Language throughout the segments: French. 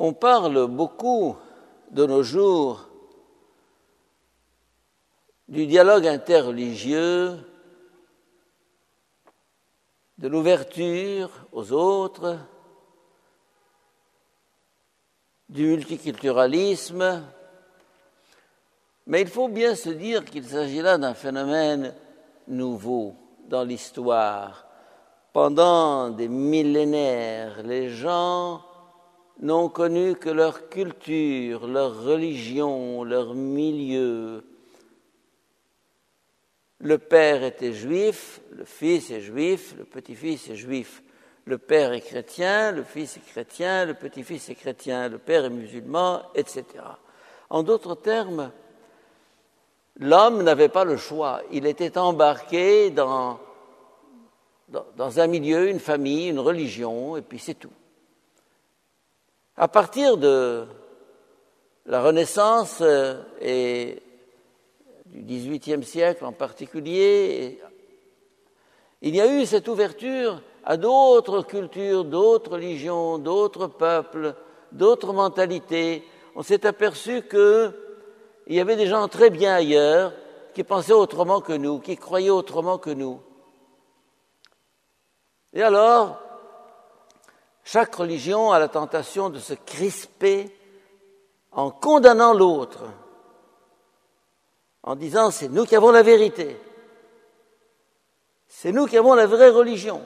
On parle beaucoup de nos jours du dialogue interreligieux, de l'ouverture aux autres, du multiculturalisme, mais il faut bien se dire qu'il s'agit là d'un phénomène nouveau dans l'histoire. Pendant des millénaires, les gens n'ont connu que leur culture, leur religion, leur milieu. Le père était juif, le fils est juif, le petit-fils est juif. Le père est chrétien, le fils est chrétien, le petit-fils est chrétien, le père est musulman, etc. En d'autres termes, l'homme n'avait pas le choix. Il était embarqué dans un milieu, une famille, une religion, et puis c'est tout. À partir de la Renaissance et du XVIIIe siècle en particulier, il y a eu cette ouverture à d'autres cultures, d'autres religions, d'autres peuples, d'autres mentalités. On s'est aperçu qu'il y avait des gens très bien ailleurs qui pensaient autrement que nous, qui croyaient autrement que nous. Et alors, chaque religion a la tentation de se crisper en condamnant l'autre, en disant c'est nous qui avons la vérité, c'est nous qui avons la vraie religion.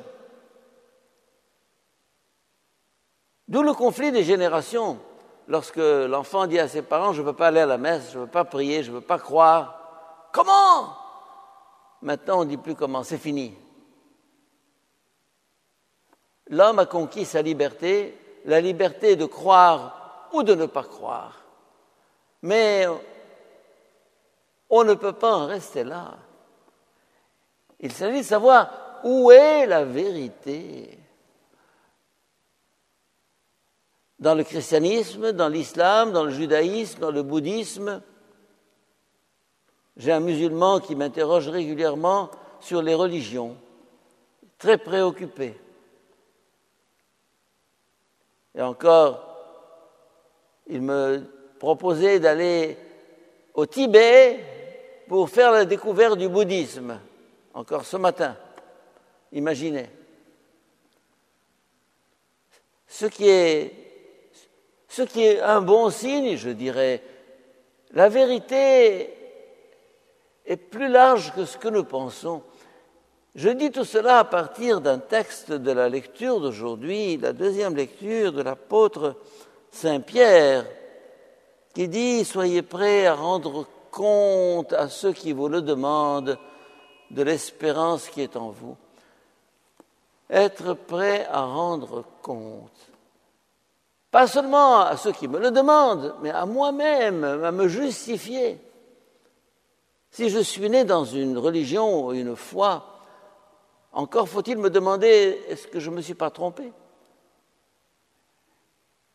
D'où le conflit des générations. Lorsque l'enfant dit à ses parents « je ne veux pas aller à la messe, je ne veux pas prier, je ne veux pas croire ». Comment ? Maintenant, on ne dit plus comment, c'est fini. L'homme a conquis sa liberté, la liberté de croire ou de ne pas croire. Mais on ne peut pas en rester là. Il s'agit de savoir où est la vérité. Dans le christianisme, dans l'islam, dans le judaïsme, dans le bouddhisme. J'ai un musulman qui m'interroge régulièrement sur les religions, très préoccupé. Et encore, il me proposait d'aller au Tibet pour faire la découverte du bouddhisme, encore ce matin. Imaginez. Ce qui est un bon signe, je dirais. La vérité est plus large que ce que nous pensons. Je dis tout cela à partir d'un texte de la lecture d'aujourd'hui, la deuxième lecture de l'apôtre Saint Pierre, qui dit « Soyez prêts à rendre compte à ceux qui vous le demandent de l'espérance qui est en vous. » Être prêt à rendre compte. Pas seulement à ceux qui me le demandent, mais à moi-même, à me justifier. Si je suis né dans une religion ou une foi, encore faut-il me demander, est-ce que je ne me suis pas trompé ?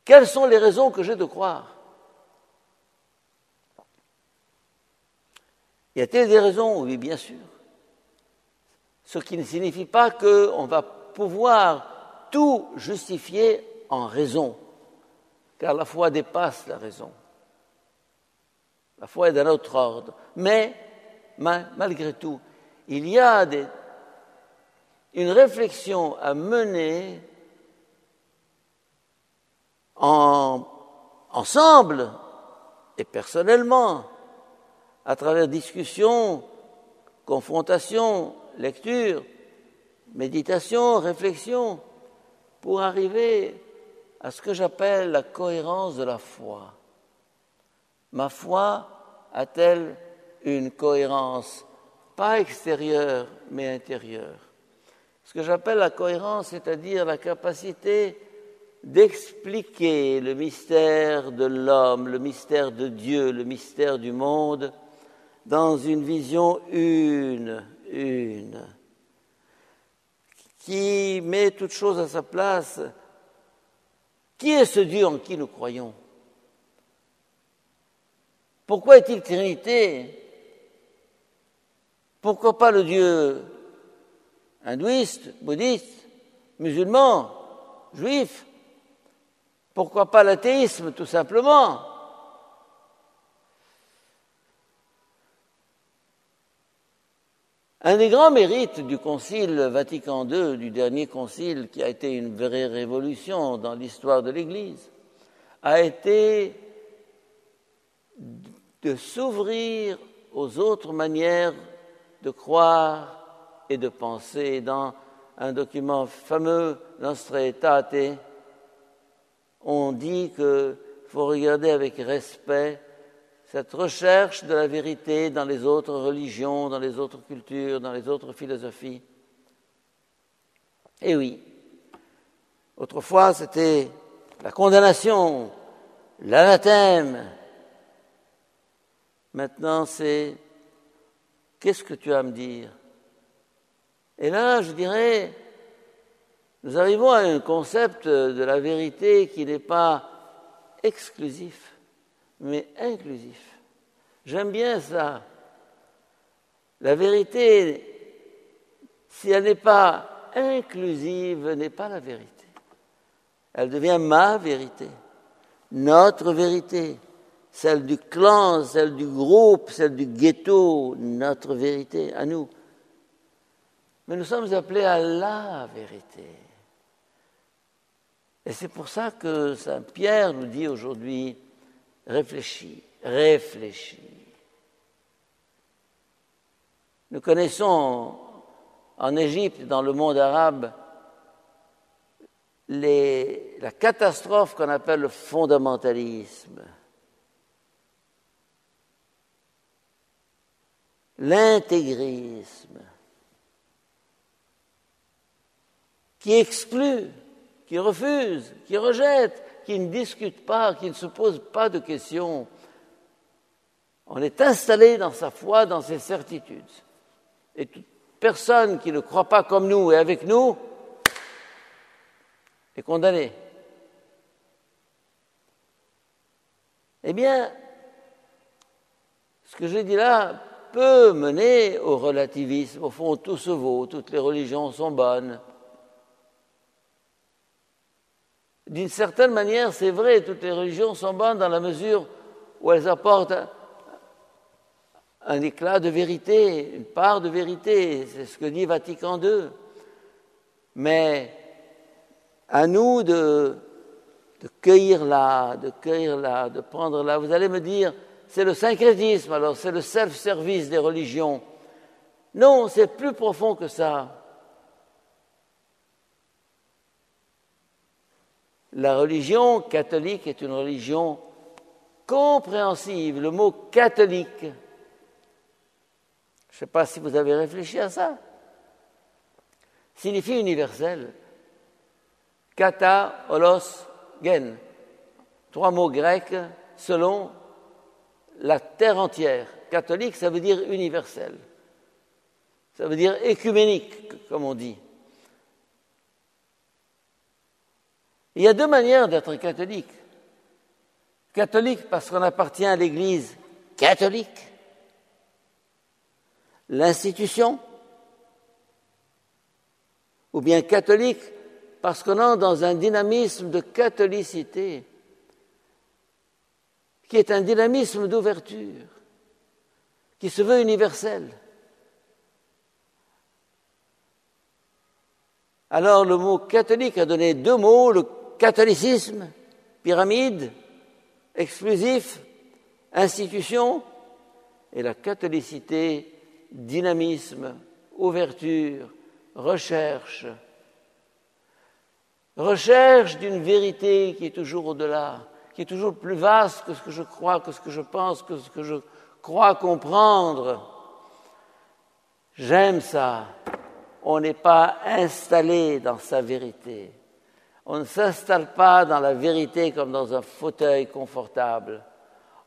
Quelles sont les raisons que j'ai de croire ? Y a-t-il des raisons ? Oui, bien sûr. Ce qui ne signifie pas qu'on va pouvoir tout justifier en raison, car la foi dépasse la raison. La foi est d'un autre ordre. Mais, malgré tout, il y a une réflexion à mener ensemble et personnellement, à travers discussions, confrontations, lecture, méditation, réflexion, pour arriver à ce que j'appelle la cohérence de la foi. Ma foi a-t-elle une cohérence, pas extérieure, mais intérieure? Ce que j'appelle la cohérence, c'est-à-dire la capacité d'expliquer le mystère de l'homme, le mystère de Dieu, le mystère du monde, dans une vision une, qui met toute chose à sa place. Qui est ce Dieu en qui nous croyons? Pourquoi est-il Trinité? Pourquoi pas le Dieu hindouiste, bouddhiste, musulman, juif? Pourquoi pas l'athéisme, tout simplement? Un des grands mérites du Concile Vatican II, du dernier concile, qui a été une vraie révolution dans l'histoire de l'Église, a été de s'ouvrir aux autres manières de croire et de penser. Dans un document fameux, Nostra Aetate, on dit qu'il faut regarder avec respect cette recherche de la vérité dans les autres religions, dans les autres cultures, dans les autres philosophies. Et oui, autrefois c'était la condamnation, l'anathème. Maintenant c'est qu'est-ce que tu as à me dire? Et là, je dirais, nous arrivons à un concept de la vérité qui n'est pas exclusif, mais inclusif. J'aime bien ça. La vérité, si elle n'est pas inclusive, n'est pas la vérité. Elle devient ma vérité, notre vérité, celle du clan, celle du groupe, celle du ghetto, notre vérité, à nous. Mais nous sommes appelés à la vérité. Et c'est pour ça que Saint Pierre nous dit aujourd'hui, réfléchis, réfléchis. Nous connaissons en Égypte, dans le monde arabe, la catastrophe qu'on appelle le fondamentalisme. L'intégrisme, qui exclut, qui refuse, qui rejette, qui ne discute pas, qui ne se pose pas de questions. On est installé dans sa foi, dans ses certitudes. Et toute personne qui ne croit pas comme nous et avec nous est condamnée. Eh bien, ce que j'ai dit là peut mener au relativisme. Au fond, tout se vaut, toutes les religions sont bonnes. D'une certaine manière, c'est vrai, toutes les religions sont bonnes dans la mesure où elles apportent un éclat de vérité, une part de vérité, c'est ce que dit Vatican II. Mais à nous de cueillir là, de prendre là. Vous allez me dire, c'est le syncrétisme, alors c'est le self-service des religions. Non, c'est plus profond que ça. La religion catholique est une religion compréhensive. Le mot catholique, je ne sais pas si vous avez réfléchi à ça, signifie universel. Kata, holos, gen. 3 mots grecs selon la terre entière. Catholique, ça veut dire universel. Ça veut dire écuménique, comme on dit. Il y a 2 manières d'être catholique. Catholique parce qu'on appartient à l'Église catholique, l'institution, ou bien catholique parce qu'on entre dans un dynamisme de catholicité, qui est un dynamisme d'ouverture, qui se veut universel. Alors le mot catholique a donné 2 mots, le catholicisme, pyramide, exclusif, institution, et la catholicité, dynamisme, ouverture, recherche. Recherche d'une vérité qui est toujours au-delà, qui est toujours plus vaste que ce que je crois, que ce que je pense, que ce que je crois comprendre. J'aime ça. On n'est pas installé dans sa vérité. On ne s'installe pas dans la vérité comme dans un fauteuil confortable.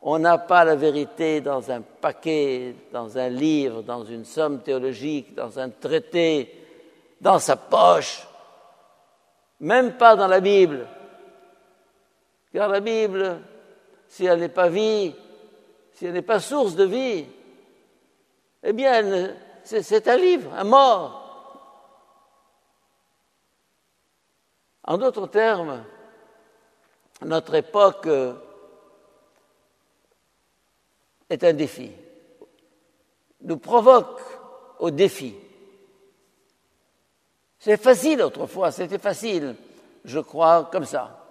On n'a pas la vérité dans un paquet, dans un livre, dans une somme théologique, dans un traité, dans sa poche, même pas dans la Bible. Car la Bible, si elle n'est pas vie, si elle n'est pas source de vie, eh bien, c'est un livre, un mort. En d'autres termes, notre époque est un défi, nous provoque au défi. C'est facile autrefois, c'était facile. Je crois comme ça,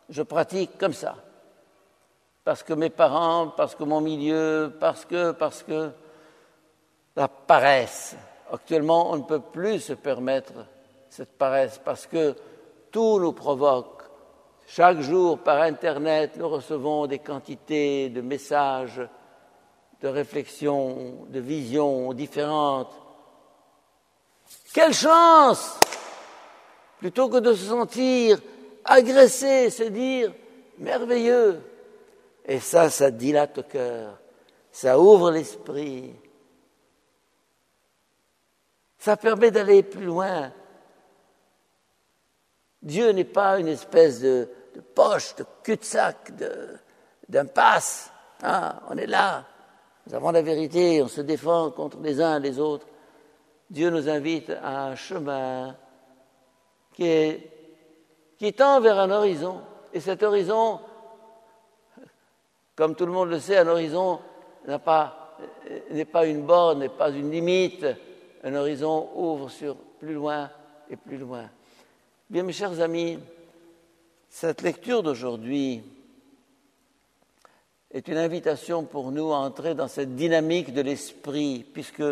je pratique comme ça. Parce que mes parents, parce que mon milieu, parce que la paresse. Actuellement, on ne peut plus se permettre cette paresse parce que tout nous provoque. Chaque jour, par Internet, nous recevons des quantités de messages, de réflexions, de visions différentes. Quelle chance! Plutôt que de se sentir agressé, se dire merveilleux. Et ça dilate le cœur, ça ouvre l'esprit, ça permet d'aller plus loin. Dieu n'est pas une espèce de poche, de cul-de-sac, d'impasse. Ah, on est là, nous avons la vérité, on se défend contre les uns et les autres. Dieu nous invite à un chemin qui tend vers un horizon. Et cet horizon, comme tout le monde le sait, un horizon n'est pas une borne, n'est pas une limite. Un horizon ouvre sur plus loin et plus loin. Bien, mes chers amis, cette lecture d'aujourd'hui est une invitation pour nous à entrer dans cette dynamique de l'esprit, puisque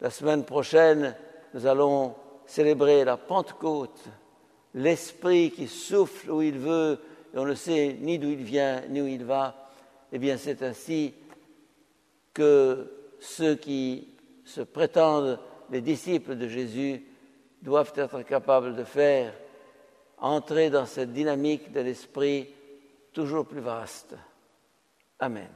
la semaine prochaine, nous allons célébrer la Pentecôte, l'esprit qui souffle où il veut, et on ne sait ni d'où il vient, ni où il va. Eh bien, c'est ainsi que ceux qui se prétendent les disciples de Jésus doivent être capables de faire, entrer dans cette dynamique de l'esprit toujours plus vaste. Amen.